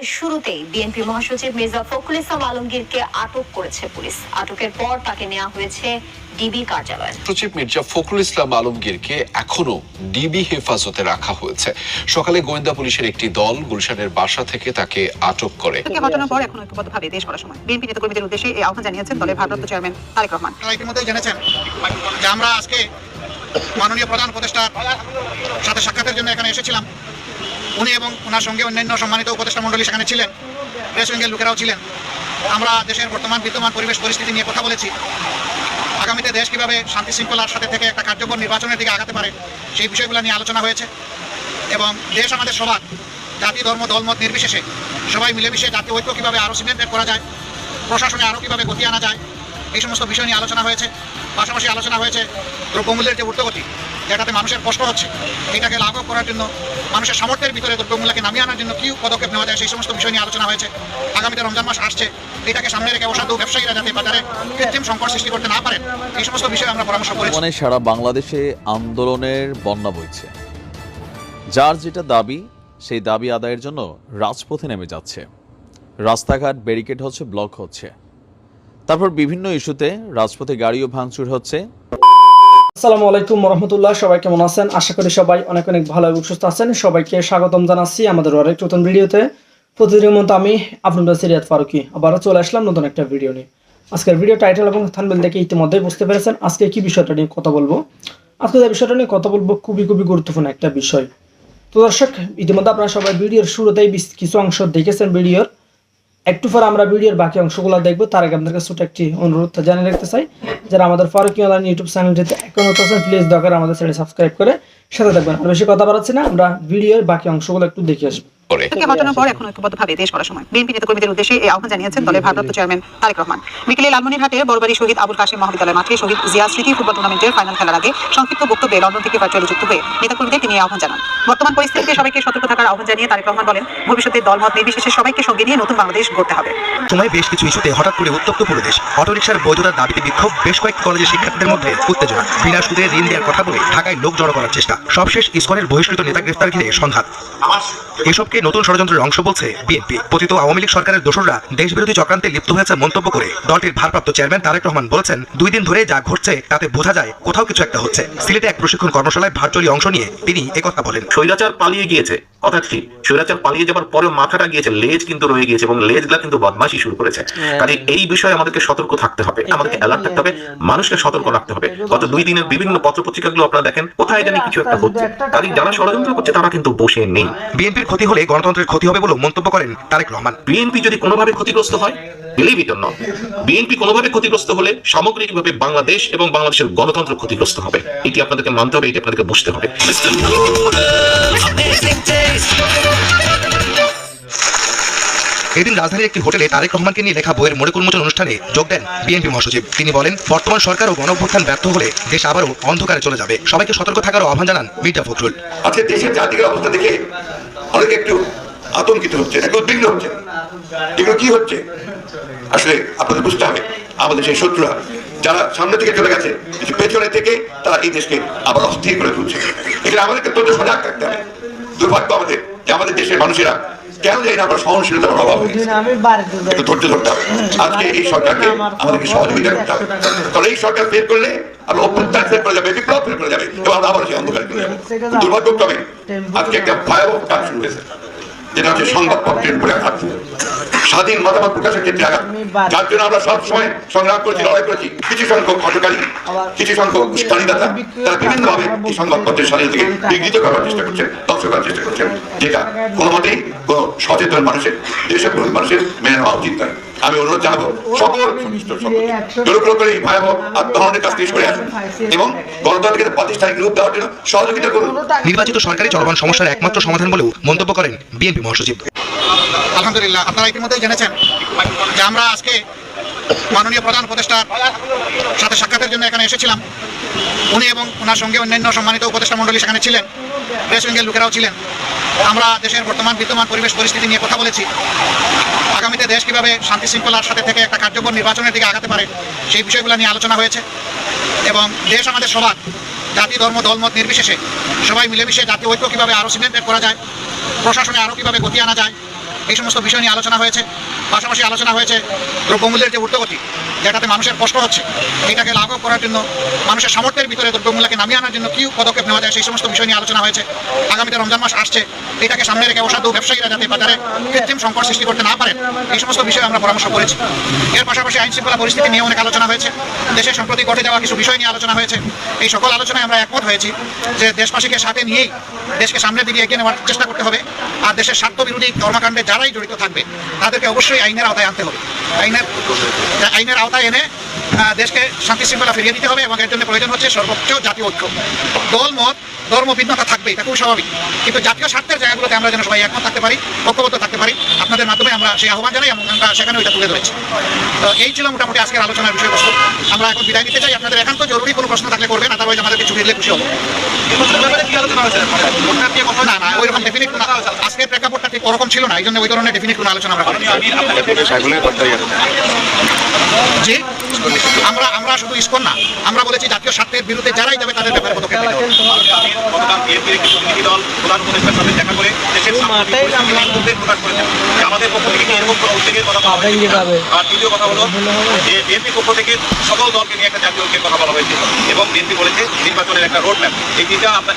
শুরুতেই বিএনপি মহাসচিব মির্জা ফখরুল ইসলাম আলমগীরকে আটক করেছে পুলিশ। আটকের পর তাকে নেওয়া হয়েছে ডিবি কার্যালয়ে। সচিব মির্জা ফখরুল ইসলাম আলমগীরকে এখনো ডিবি হেফাজতে রাখা হয়েছে। সকালে গোয়েন্দা পুলিশের একটি দল গুলশানের বাসা থেকে তাকে আটক করে। ঘটনার পর এখন ঐক্যবদ্ধভাবে দেশ করার সময় বিএনপি নেতাকর্মীদের উদ্দেশ্যে এই আহ্বান জানিয়েছেন দলের ভারপ্রাপ্ত চেয়ারম্যান তারেক রহমান। ইতিমধ্যেই জেনেছেন যে আমরা আজকে মাননীয় প্রধান উপদেষ্টার সাথে সাক্ষাতের জন্য এখানে এসেছিলাম। উনি এবং ওনার সঙ্গে অন্যান্য সম্মানিত উপদেষ্টা মণ্ডলী সেখানে ছিলেন, প্রেস উইংয়ের লোকেরাও ছিলেন। আমরা দেশের বর্তমান বিদ্যমান পরিবেশ পরিস্থিতি নিয়ে কথা বলেছি। আগামীতে দেশ কীভাবে শান্তি শৃঙ্খলার সাথে থেকে একটা কার্যকর নির্বাচনের দিকে আগাতে পারে সেই বিষয়গুলো নিয়ে আলোচনা হয়েছে। এবং দেশ আমাদের সবার, জাতি ধর্ম দলমত নির্বিশেষে সবাই মিলেমিশে জাতীয় ঐক্য কীভাবে আরও সিমেন্টেড করা যায়, প্রশাসনে আরও কীভাবে গতি আনা যায়, এই সমস্ত বিষয় নিয়ে আলোচনা হয়েছে। পাশাপাশি আলোচনা হয়েছে দ্রব্যমূল্যের যে ঊর্ধ্বগতি, যেটাতে মানুষের কষ্ট হচ্ছে, এটাকে লাঘব করার জন্য মানুষের সামর্থ্যের ভিতরে দ্রব্যমূল্যকে নামিয়ে আনার জন্য কী পদক্ষেপ নেওয়া যায় সেই সমস্ত বিষয় নিয়ে আলোচনা হয়েছে। আগামীতে রমজান মাস আসছে, এটাকে সামনে রেখে অসাধু ব্যবসায়ীরা যাতে বাজারে কৃত্রিম সংকট সৃষ্টি করতে না পারেন, এই সমস্ত বিষয়ে আমরা পরামর্শ করেছি। মানে সারা বাংলাদেশে আন্দোলনের বন্যা বইছে। যার যেটা দাবি, সেই দাবি আদায়ের জন্য রাজপথে নেমে যাচ্ছে। রাস্তাঘাট ব্যারিকেড হচ্ছে, ব্লক হচ্ছে, তারপর বিভিন্ন ইস্যুতে রাজপথে গাড়িও ভাঙচুর হচ্ছে। আসসালামু আলাইকুম রহমতুল্লাহ, সবাই কেমন আছেন? আশা করি সবাই অনেক অনেক ভালো এবং সুস্থ আছেন। সবাইকে স্বাগতম জানাচ্ছি আমাদের আরেক নতুন ভিডিওতে। প্রতিদিনের মতো আমি আপনাদের সিরিয়াত ফারুকি আবারও চলে আসলাম নতুন একটা ভিডিও নিয়ে। আজকের ভিডিও টাইটেল এবং থাম্বনেল দেখে ইতিমধ্যে বুঝতে পেরেছেন আজকে কি বিষয়টা নিয়ে কথা বলবো। আজকে যে বিষয়টা নিয়ে কথা বলবো খুবই গুরুত্বপূর্ণ একটা বিষয়। তো দর্শক, ইতিমধ্যে আপনারা সবাই ভিডিওর শুরুতেই কিছু অংশ দেখেছেন ভিডিওর। একটু পর আমরা ভিডিওর বাকি অংশগুলো দেখবো। তার আগে আপনাদের ছোট একটি অনুরোধ জানিয়ে রাখতে চাই, যারা আমাদের ফারুকি অনলাইন ইউটিউব চ্যানেলটিতে এখন আছেন প্লিজ দরকার আমাদের চ্যানেল সাবস্ক্রাইব করে সাথে থাকবেন। আর বেশি কথা বাড়াচ্ছি না, আমরা ভিডিওর বাকি অংশগুলো একটু দেখে আসবো। ঘটনার পর এখন ঐক্যবদ্ধভাবে দেশ করার সময় বিএনপি নেতাকর্মীদের উদ্দেশ্যে এই আহ্বান জানিয়েছেন দলের ভারপ্রাপ্ত চেয়ারম্যান তারেক রহমান। বিকেলে লালমনিরহাটে বড়বাড়ি শহীদ আবুল কাশেম মহাবিদ্যালয় মাঠে শহীদ জিয়া স্মৃতি ফুটবল টুর্নামেন্টের ফাইনাল খেলার আগে সংক্ষিপ্ত বক্তব্যে লন্ডন থেকে ভার্চুয়ালি যুক্ত হয়ে নেতাকর্মীদের তিনি আহ্বান জানান। বর্তমান পরিস্থিতিতে সবাইকে সতর্ক থাকার আহ্বান জানিয়ে তারেক রহমান বলেন, ভবিষ্যতে দলমত নির্বিশেষে সবাইকে সঙ্গে নিয়ে নতুন বাংলাদেশ গড়তে হবে। সময় বেশ কিছু ইস্যুতে হঠাৎ করে উত্তপ্ত পরিবেশ, অটোরিকশার বৈধতার দাবিতে বিক্ষোভ, বেশ কয়েকটি কলেজের শিক্ষার্থীদের মধ্যে উত্তেজনা, বিনা সুদে ঋণ দেওয়ার কথা বলে ঢাকায় লোক জড়ো করার চেষ্টা, সবশেষ ইসকনের বহিষ্কৃত নেতা গ্রেফতার ঘিরে সংঘাত। এসবকে নতুন ষড়যন্ত্রের অংশ বলছে বিএনপি। পতিত আওয়ামী লীগ সরকারের দোসররা দেশবিরোধী চক্রান্তে লিপ্ত হয়েছে মন্তব্য করে দলটির ভারপ্রাপ্ত চেয়ারম্যান তারেক রহমান বলেছেন, 2 দিন ধরে যা ঘটছে তাতে বোঝা যায় কোথাও কিছু একটা হচ্ছে। সিলেটে এক প্রশিক্ষণ কর্মশালায় ভার্চুয়ালি অংশ নিয়ে তিনি একথা বলেন। স্বৈরাচার পালিয়ে গিয়েছে, কথা ঠিক, স্বৈরাচার পালিয়ে যাবার পরেও মাথাটা গিয়েছে, লেজ কিন্তু রয়ে গিয়েছে এবং লেজগুলা কিন্তু বদমাশি শুরু করেছে। কাজে এই বিষয়ে আমাদেরকে সতর্ক থাকতে হবে, আমাদেরকে অ্যালার্ট থাকতে হবে, মানুষকে সতর্ক রাখতে হবে। গত 2 দিনের বিভিন্ন পত্রপত্রিকাগুলো আপনারা দেখেন, কোথায় জানি কিছু একটা হচ্ছে। কাজে যারা ষড়যন্ত্র করছে তারা কিন্তু বসে নেই। বিএনপির ক্ষতি হলে গণতন্ত্রের ক্ষতি হবে বলে মন্তব্য করেন তারেক রহমান। বিএনপি যদি কোনোভাবে ক্ষতিগ্রস্ত হয়, believe it or not, BNP কোনোভাবে ক্ষতিগ্রস্ত হলে সামগ্রিকভাবে বাংলাদেশ এবং বাংলাদেশের গণতন্ত্র ক্ষতিগ্রস্ত হবে। এটি আপনাদেরকে মানতে হবে, এটি আপনাদেরকে বুঝতে হবে। এদিন রাজধানীর একটি হোটেলে তারেক রহমানকে নিয়ে লেখা বইয়ের মোড়ক উন্মোচন অনুষ্ঠানে যোগ দেন বিএনপি মহাসচিব। তিনি বলেন, বর্তমান সরকার ও গণঅভ্যুত্থান ব্যর্থ হলে দেশ আবারও অন্ধকারে চলে যাবে। সবাইকে সতর্ক থাকারও আহ্বান জানান মির্জা ফখরুল। আজকে দেশের জাতির অবস্থা দেখে অনেকে একটু আতঙ্কিত হচ্ছে, উদ্বিগ্ন হচ্ছে। এগুলো কি হচ্ছে আসলে আপনাদের বুঝতে হবে। আমাদের সেই শত্রুরা যারা সামনে থেকে চলে গেছে, পেছনে থেকে তারা এই দেশকে আবার অস্থির করে তুলছে। এখানে আমাদেরকে তথ্য সজাগ থাকতে হবে। দুর্ভাগ্য আমাদের যে আমাদের দেশের মানুষেরা কেন জানি না আমরা সহনশীলতার অভাব হয়েছে, একটু ধৈর্য ধরতে হবে। আজকে এই সরকারকে আমাদেরকে সহযোগিতা করতে হবে, কারণ এই সরকার ফেল করলে আমরা অভ্যুত্থান ফেল করে যাবে, বিপ্লব ফেল করে যাবে এবং আমরা আবার সেই অন্ধকার করে যাবো। দুর্ভাগ্যক্রমে আজকে একটা ভয়াবহ কাজ শুরু হয়েছে, যেটা হচ্ছে সংবাদপত্রের উপরে আঘাত, স্বাধীন মতামত প্রকাশের ক্ষেত্রে আঘাত, যার জন্য আমরা সবসময় সংগ্রাম করেছি, লড়াই করেছি। কিছু সংখ্যক হটকারী, কিছু সংখ্যক উস্কানিদাতা তারা বিভিন্নভাবে এই সংবাদপত্রের স্বাধীনতাকে বিঘ্নিত করার চেষ্টা করছেন, ধ্বংস করার চেষ্টা করছেন, যেটা কোনো মতেই কোনো সচেতন মানুষের, দেশের মানুষের মেনে নেওয়া উচিত নয়। আমি অনুরোধ জানাবো সকল জোরপূর্বক করে এই ভয়াবহ আত্মহননের কাজ থেকে সরে আসুন এবং গণতন্ত্রকে প্রাতিষ্ঠানিক রূপ দেওয়ার জন্য সহযোগিতা করুন। নির্বাচিত সরকারি চলমান সমস্যার একমাত্র সমাধান বলেও মন্তব্য করেন বিএনপি মহাসচিব। আলহামদুলিল্লাহ, আপনারা ইতিমধ্যেই জেনেছেন যে আমরা আজকে মাননীয় প্রধান উপদেষ্টার সাথে সাক্ষাতের জন্য এখানে এসেছিলাম। উনি এবং ওনার সঙ্গে অন্যান্য সম্মানিত উপদেষ্টা মণ্ডলী সেখানে ছিলেন, প্রেস উইংয়ের লোকেরাও ছিলেন। আমরা দেশের বর্তমান বিদ্যমান পরিবেশ পরিস্থিতি নিয়ে কথা বলেছি। আগামীতে দেশ কীভাবে শান্তি শৃঙ্খলার সাথে থেকে একটা কার্যকর নির্বাচনের দিকে আগাতে পারে সেই বিষয়গুলো নিয়ে আলোচনা হয়েছে। এবং দেশ আমাদের সবার, জাতি ধর্ম দলমত নির্বিশেষে সবাই মিলেমিশে জাতীয় ঐক্য কীভাবে আরও সিমেন্টেড করা যায়, প্রশাসনে আরও কীভাবে গতি আনা যায়, এই সমস্ত বিষয় নিয়ে আলোচনা হয়েছে। পাশাপাশি আলোচনা হয়েছে দ্রব্যমূল্যের যে ঊর্ধ্বগতি, যেটাতে মানুষের কষ্ট হচ্ছে, এটাকে লাঘব করার জন্য মানুষের সামর্থ্যের ভিতরে দ্রব্যমূল্যকে নামিয়ে আনার জন্য কী পদক্ষেপ নেওয়া যায় সেই সমস্ত বিষয় নিয়ে আলোচনা হয়েছে। আগামীতে রমজান মাস আসছে, এটাকে সামনে রেখে অসাধু ব্যবসায়ীরা যাতে বাজারে কৃত্রিম সংকট সৃষ্টি করতে না পারেন, এই সমস্ত বিষয়ে আমরা পরামর্শ করেছি। এর পাশাপাশি আইন শৃঙ্খলা পরিস্থিতি নিয়ে অনেক আলোচনা হয়েছে। দেশে সম্প্রতি ঘটে যাওয়া কিছু বিষয় নিয়ে আলোচনা হয়েছে। এই সকল আলোচনায় আমরা একমত হয়েছি যে দেশবাসীকে সাথে নিয়েই দেশকে সামনের দিকে এগিয়ে নেওয়ার চেষ্টা করতে হবে। আর দেশের স্বার্থ বিরোধী কর্মকাণ্ডে যারাই জড়িত থাকবে তাদেরকে অবশ্যই আইনের আওতায় আনতে হবে। আইনের আওতায় এনে দেশকে শান্তি শৃঙ্খলা ফিরিয়ে দিতে হবে এবং এর জন্য প্রয়োজন হচ্ছে সর্বোচ্চ জাতীয় ঐক্য। দল মত ধর্ম ভিন্নতা থাকবে, এটা খুব স্বাভাবিক, কিন্তু জাতীয় স্বার্থের জায়গাগুলোতে আমরা যেন সবাই একমত থাকতে পারি, ঐক্যবদ্ধ থাকতে পারি। আপনাদের মাধ্যমে আমরা সেই আহ্বান জানাই এবং আমরা সেখানে ওইটা তুলে ধরেছি। তো এই ছিল মোটামুটি আজকের আলোচনার বিষয়বস্তু। আমরা এখন বিদায় নিতে চাই। আপনাদের একান্ত জরুরি কোনো প্রশ্ন থাকলে করবেন, আদারওয়াইজ আমাদেরকে ছুটি দিলে খুশি হবো। না না, ওইরকম ডেফিনিট আজকের প্রেক্ষাপটটা ঠিক ওরকম ছিল না, এই জন্য ওই ধরনের ডেফিনিট কোনো আলোচনা আমরা করিনি। জি, আমরা শুধু ইসকন না, আমরা বলেছি জাতীয় স্বার্থের বিরুদ্ধে যারাই যাবে তাদের ব্যাপারে পদক্ষেপ নিতে হবে। আমাদের পক্ষ থেকে এরকম কোনো উদ্যোগের কথা বলা হয়েছে। আর দ্বিতীয় কথা হলো যে বিএনপির পক্ষ থেকে সকল দলকে নিয়ে একটা জাতীয় ঐক্যের কথা বলা হয়েছে এবং বিএনপি বলেছে নির্বাচনের একটা রোড ম্যাপ।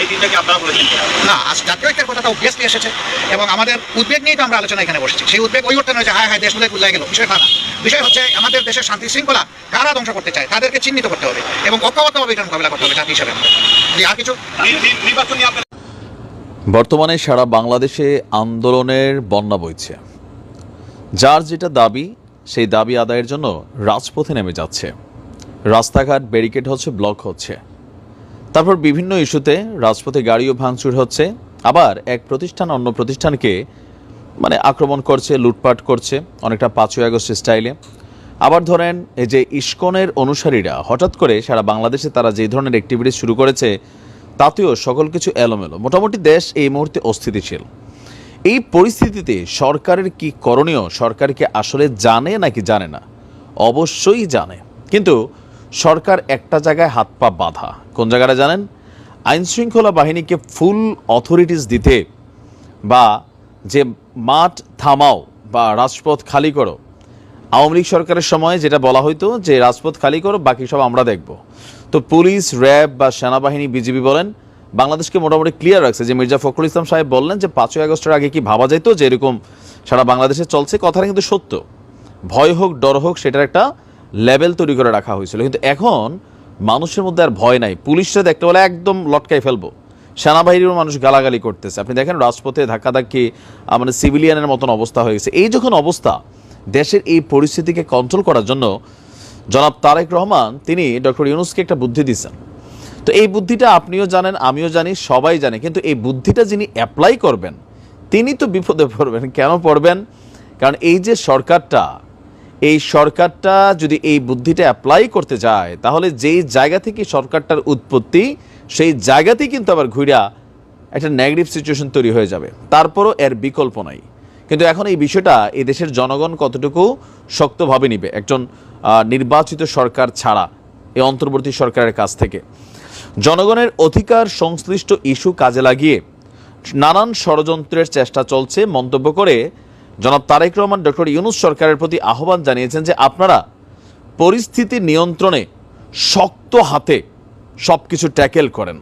এই তিনটাকে আপনারা বলেছেন না, জাতীয় ঐক্যের কথাটা অবভিয়াসলি এসেছে এবং আমাদের উদ্বেগ নিয়েই তো আমরা আলোচনা এখানে বসেছি। সেই উদ্বেগ ওই অর্থে নয় যে হায় দেশ বোধহয় গুল্লাই গেল, বিষয়টা না। বিষয় হচ্ছে আমাদের দেশের শান্তি শৃঙ্খলা কারা ধ্বংস করতে চায় তাদেরকে চিহ্নিত করতে হবে এবং ঐক্যবদ্ধভাবে এটা মোকাবিলা করতে হবে জাতি হিসেবে। আর কিছু নির্বাচন নিয়ে বর্তমানে সারা বাংলাদেশে আন্দোলনের বন্যা বইছে। যার যেটা দাবি সেই দাবি আদায়ের জন্য রাজপথে নেমে যাচ্ছে। রাস্তাঘাট ব্যারিকেড হচ্ছে, ব্লক হচ্ছে। তারপর বিভিন্ন ইস্যুতে রাজপথে গাড়িও ভাঙচুর হচ্ছে। আবার এক প্রতিষ্ঠান অন্য প্রতিষ্ঠানকে আক্রমণ করছে, লুটপাট করছে, অনেকটা 5ই আগস্ট স্টাইলে। আবার ধরেন এই যে ইসকনের অনুসারীরা হঠাৎ করে সারা বাংলাদেশে তারা যে ধরনের অ্যাক্টিভিটি শুরু করেছে তাতেও সকল কিছু এলোমেলো। মোটামুটি দেশ এই মুহূর্তে অস্থিতিশীল। এই পরিস্থিতিতে সরকারের কি করণীয়? সরকার কি আসলে জানে নাকি জানে না? অবশ্যই জানে, কিন্তু সরকার একটা জায়গায় হাত পা বাঁধা। কোন জায়গাটা জানেন? আইনশৃঙ্খলা বাহিনীকে ফুল অথরিটিস দিতে বা যে মাঠ থামাও বা রাজপথ খালি করো, আওয়ামী লীগ সরকারের সময় যেটা বলা হইতো যে রাজপথ খালি করো, বাকি সব আমরা দেখব। তো পুলিশ, র্যাব বা সেনাবাহিনী, বিজিবি বলেন, বাংলাদেশকে মোটামুটি ক্লিয়ার রাখছে। যে মির্জা ফখরুল ইসলাম সাহেব বললেন যে 5ই আগস্টের আগে কি ভাবা যেত যে এরকম সারা বাংলাদেশে চলছে, কথাটা কিন্তু সত্য। ভয় হোক ডর হোক সেটার একটা লেভেল তৈরি করে রাখা হয়েছিল। কিন্তু এখন মানুষের মধ্যে আর ভয় নাই। পুলিশরা দেখতে বলে একদম লটকাই ফেলবো, সেনাবাহিনীরও মানুষ গালাগালি করতেছে। আপনি দেখেন রাজপথে ধাক্কাধাক্কি সিভিলিয়ানের মতন অবস্থা হয়ে গেছে। এই যখন অবস্থা, দেশের এই পরিস্থিতিকে কন্ট্রোল করার জন্য জনাব তারেক রহমান তিনি ডক্টর ইউনূসকে একটা বুদ্ধি দিচ্ছেন। তো এই বুদ্ধিটা আপনিও জানেন, আমিও জানি, সবাই জানে। কিন্তু এই বুদ্ধিটা যিনি অ্যাপ্লাই করবেন তিনি তো বিপদে পড়বেন। কেন পড়বেন? কারণ এই যে সরকারটা যদি এই বুদ্ধিটা অ্যাপ্লাই করতে যায় তাহলে যেই জায়গা থেকে সরকারটার উৎপত্তি সেই জায়গাতেই কিন্তু আবার ঘুরা একটা নেগেটিভ সিচুয়েশন তৈরি হয়ে যাবে। তারপরও এর বিকল্প নাই। কিন্তু এখন এই বিষয়টা এই দেশের জনগণ কতটুকু শক্তভাবে নিবে একজন নির্বাচিত সরকার ছাড়া, এই অন্তর্বর্তী সরকারের কাছ থেকে। জনগণের অধিকার সংশ্লিষ্ট ইস্যু কাজে লাগিয়ে নানান ষড়যন্ত্রের চেষ্টা চলছে মন্তব্য করে জনাব তারেক রহমান ডক্টর ইউনূস সরকারের প্রতি আহ্বান জানিয়েছেন যে আপনারা পরিস্থিতি নিয়ন্ত্রণে শক্ত হাতে সব কিছু ট্যাকেল করেন।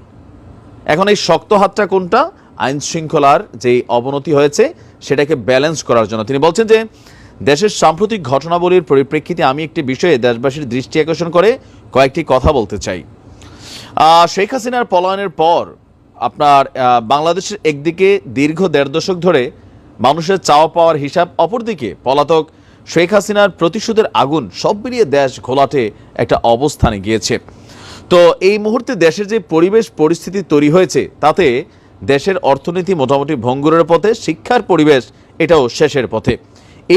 এখন এই শক্ত হাতটা কোনটা? আইন শৃঙ্খলার যে অবনতি হয়েছে সেটাকে ব্যালেন্স করার জন্য। তিনি বলছেন যে দেশের সাম্প্রতিক ঘটনাবলীর পরিপ্রেক্ষিতে আমি একটি বিষয়ে দেশবাসীর দৃষ্টি আকর্ষণ করে কয়েকটি কথা বলতে চাই। শেখ হাসিনার পলায়নের পর আপনার বাংলাদেশের একদিকে দীর্ঘ 1.5 দশক ধরে মানুষের চাওয়া পাওয়ার হিসাব, অপরদিকে পলাতক শেখ হাসিনার প্রতিশোধের আগুন, সব মিলিয়ে দেশ ঘোলাটে একটা অবস্থানে গিয়েছে। তো এই মুহূর্তে দেশের যে পরিস্থিতি তৈরি হয়েছে তাতে দেশের অর্থনীতি মোটামুটি ভঙ্গুরের পথে, শিক্ষার পরিবেশ এটাও শেষের পথে।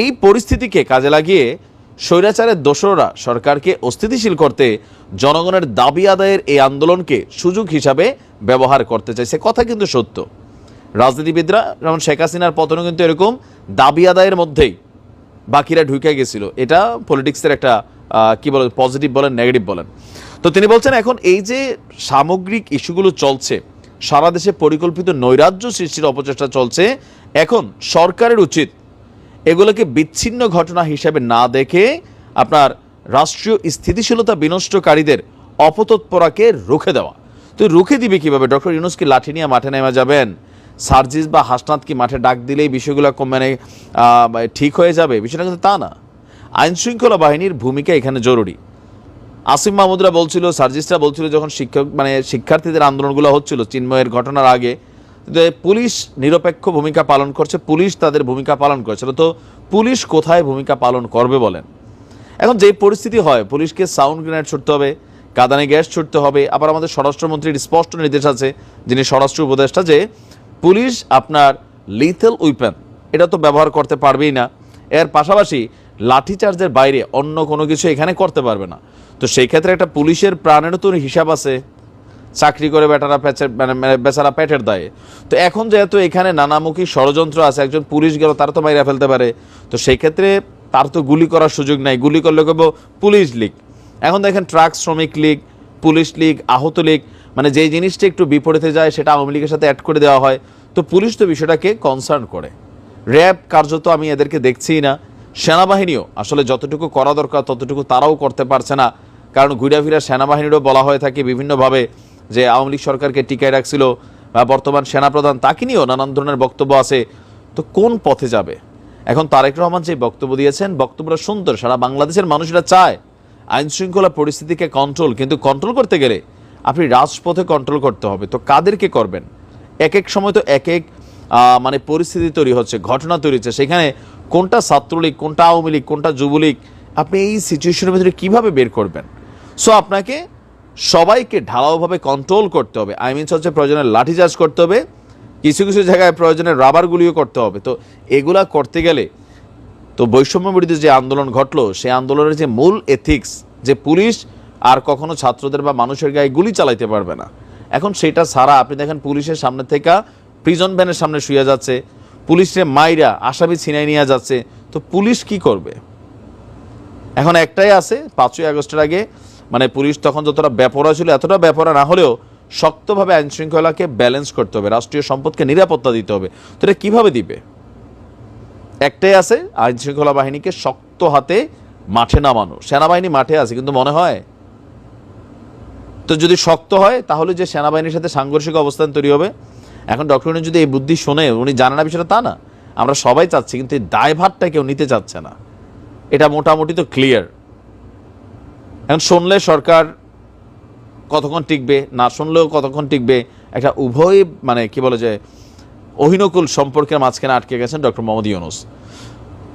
এই পরিস্থিতিকে কাজে লাগিয়ে স্বৈরাচারের দোসররা সরকারকে অস্থিতিশীল করতে জনগণের দাবি আদায়ের এই আন্দোলনকে সুযোগ হিসাবে ব্যবহার করতে চাইছে। কথা কিন্তু সত্য। রাজনীতিবিদরা যেমন শেখ হাসিনার পতনও কিন্তু এরকম দাবি আদায়ের মধ্যেই বাকিরা ঢুকে গেছিল। এটা পলিটিক্সের একটা কি বলেন, পজিটিভ বলেন নেগেটিভ বলেন। তো তিনি বলছেন এখন এই যে সামগ্রিক ইস্যুগুলো চলছে, সারা দেশে পরিকল্পিত নৈরাজ্য সৃষ্টির অপচেষ্টা চলছে, এখন সরকারের উচিত এগুলোকে বিচ্ছিন্ন ঘটনা হিসেবে না দেখে আপনার রাষ্ট্রীয় স্থিতিশীলতা বিনষ্টকারীদের অপতৎপরাকে রুখে দেওয়া। তো রুখে দিবে কিভাবে? ডক্টর ইউনূস কি লাঠি নিয়ে মাঠে নেমে যাবেন? সার্জিস বা হাসনাত কি মাঠে ডাক দিলেই বিষয়গুলো মানে ঠিক হয়ে যাবে? বিষয়টা কিন্তু তা না। আইন শৃঙ্খলা বাহিনীর ভূমিকা এখানে জরুরি। আসিফ মাহমুদরা বলছিল, সার্জিসরা বলছিল যখন শিক্ষার্থীদের আন্দোলনগুলো হচ্ছিল চিন্ময়ের ঘটনার আগে, যে পুলিশ নিরপেক্ষ ভূমিকা পালন করছে, পুলিশ তাদের ভূমিকা পালন করছিল। তো পুলিশ কোথায় ভূমিকা পালন করবে বলেন? এখন যে পরিস্থিতি হয়, পুলিশকে সাউন্ড গ্রেনেড ছুটতে হবে, কাঁদানে গ্যাস ছুটতে হবে। আবার আমাদের স্বরাষ্ট্রমন্ত্রীর স্পষ্ট নির্দেশ আছে, যিনি স্বরাষ্ট্র উপদেষ্টা, যে পুলিশ আপনার লিথেল উইপেন এটা তো ব্যবহার করতে পারবেই না। এর পাশাপাশি লাঠিচার্জের বাইরে অন্য কোনো কিছু এখানে করতে পারবে না। তো সেই ক্ষেত্রে একটা পুলিশের প্রাণেরও তো হিসাব আছে, চাকরি করে বেচারা পেটের দায়ে। তো এখন যেহেতু এখানে নানামুখী ষড়যন্ত্র আছে, একজন পুলিশ গেল তারা তো মাইরা ফেলতে পারে, তো সেই ক্ষেত্রে তার তো গুলি করার সুযোগ নাই। গুলি করলে কেবল পুলিশ লীগ। এখন দেখেন ট্রাক শ্রমিক লীগ, পুলিশ লীগ, আহত লীগ, মানে যেই জিনিসটা একটু বিপরীতে যায় সেটা আওয়ামী লীগের সাথে অ্যাড করে দেওয়া হয়। তো পুলিশ তো বিষয়টাকে কনসার্ন করে। র্যাব কার্যত আমি এদেরকে দেখছিই না। সেনাবাহিনীও আসলে যতটুকু করা দরকার ততটুকু তারাও করতে পারছে না। কারণ ঘুরা ফিরা সেনাবাহিনীরও বলা হয়ে থাকে বিভিন্নভাবে যে আওয়ামী লীগ সরকারকে টিকায় রাখছিল, বা বর্তমান সেনাপ্রধান তাকে নিয়েও নানান ধরনের বক্তব্য আছে। তো কোন পথে যাবে? এখন তারেক রহমান যে বক্তব্য দিয়েছেন, বক্তব্যটা সুন্দর, সারা বাংলাদেশের মানুষরা চায় আইন শৃঙ্খলা পরিস্থিতিকে কন্ট্রোল, কিন্তু কন্ট্রোল করতে গেলে আপনি রাজপথে কন্ট্রোল করতে হবে। তো কাদেরকে করবেন? এক এক সময় তো এক এক মানে পরিস্থিতি তৈরি হচ্ছে, ঘটনা তৈরি হচ্ছে, সেখানে কোনটা ছাত্রলীগ, কোনটা আওয়ামী লীগ, কোনটা যুবলীগ, আপনি এই সিচুয়েশনের ভিতরে কীভাবে বের করবেন? সো আপনাকে সবাইকে ঢালাওভাবে কন্ট্রোল করতে হবে। আই মিনস হচ্ছে প্রয়োজনে লাঠিচার্জ করতে হবে, কিছু কিছু জায়গায় প্রয়োজনে রাবার গুলিও করতে হবে। তো এগুলা করতে গেলে তো বৈষম্য বিরোধী যে আন্দোলন ঘটলো, সেই আন্দোলনের যে মূল এথিক্স, যে পুলিশ আর কখনো ছাত্রদের বা মানুষের গায়ে গুলি চালাইতে পারবে না, এখন সেটা ছাড়া আপনি দেখেন পুলিশের সামনে থেকে প্রিজন ভ্যানের সামনে শুয়ে যাচ্ছে, পুলিশের মাইরা আসামি ছিনাই নিয়ে যাচ্ছে। তো পুলিশ কি করবে? এখন একটাই আছে, 5ই আগস্টের আগে মানে পুলিশ তখন যতটা বেপরা ছিল, এতটা বেপরা না হলেও শক্তভাবে আইন শৃঙ্খলাকে ব্যালেন্স করতে হবে, রাষ্ট্রীয় সম্পদকে নিরাপত্তা দিতে হবে। তো এটা কীভাবে দিবে? একটাই আছে, আইন শৃঙ্খলা বাহিনীকে শক্ত হাতে মাঠে নামানো। সেনাবাহিনী মাঠে আছে কিন্তু মনে হয়, তো যদি শক্ত হয় তাহলে যে সেনাবাহিনীর সাথে সাংঘর্ষিক অবস্থান তৈরি হবে। এখন ডক্টর ইউনূস যদি এই বুদ্ধি শোনে, উনি জানে না বিষয়টা তা না, আমরা সবাই চাচ্ছি, কিন্তু এই দায়ভারটা কেউ নিতে চাচ্ছে না, এটা মোটামুটি তো ক্লিয়ার। এখন শুনলে সরকার কতক্ষণ টিকবে, না শুনলেও কতক্ষণ টিকবে, একটা উভয় মানে কি বলে যে অহিনকুল সম্পর্কের মাঝখানে আটকে গেছেন ডক্টর মোহাম্মদ ইউনূস।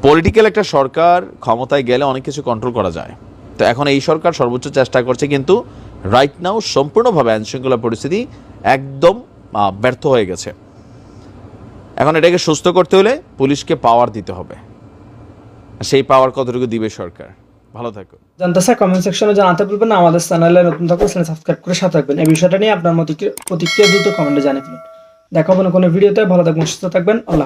পলিটিক্যাল একটা সরকার ক্ষমতায় গেলে অনেক কিছু কন্ট্রোল করা যায়। তো এখন এই সরকার সর্বোচ্চ চেষ্টা করছে, কিন্তু রাইট নাও সম্পূর্ণভাবে আইন শৃঙ্খলা পরিস্থিতি একদম ব্যর্থ হয়ে গেছে। এখন এটাকে সুস্থ করতে হলে পুলিশকে পাওয়ার দিতে হবে। সেই পাওয়ার কতটুকু দিবে সরকার? ভালো থাকুন। জানতে চাই কমেন্ট সেকশনে জানাতে ভুলবেন না। আমাদের চ্যানেলে নতুন থাকলে চ্যানেল সাবস্ক্রাইব করে সাথে থাকবেন। এই বিষয়টা নিয়ে আপনার প্রতিক্রিয়া দ্রুত কমেন্টে জানিয়ে ফেলুন। দেখা হবে কোনো ভিডিওতে। ভালো থাকবেন, সুস্থ থাকবেন। আল্লাহ হাফেজ।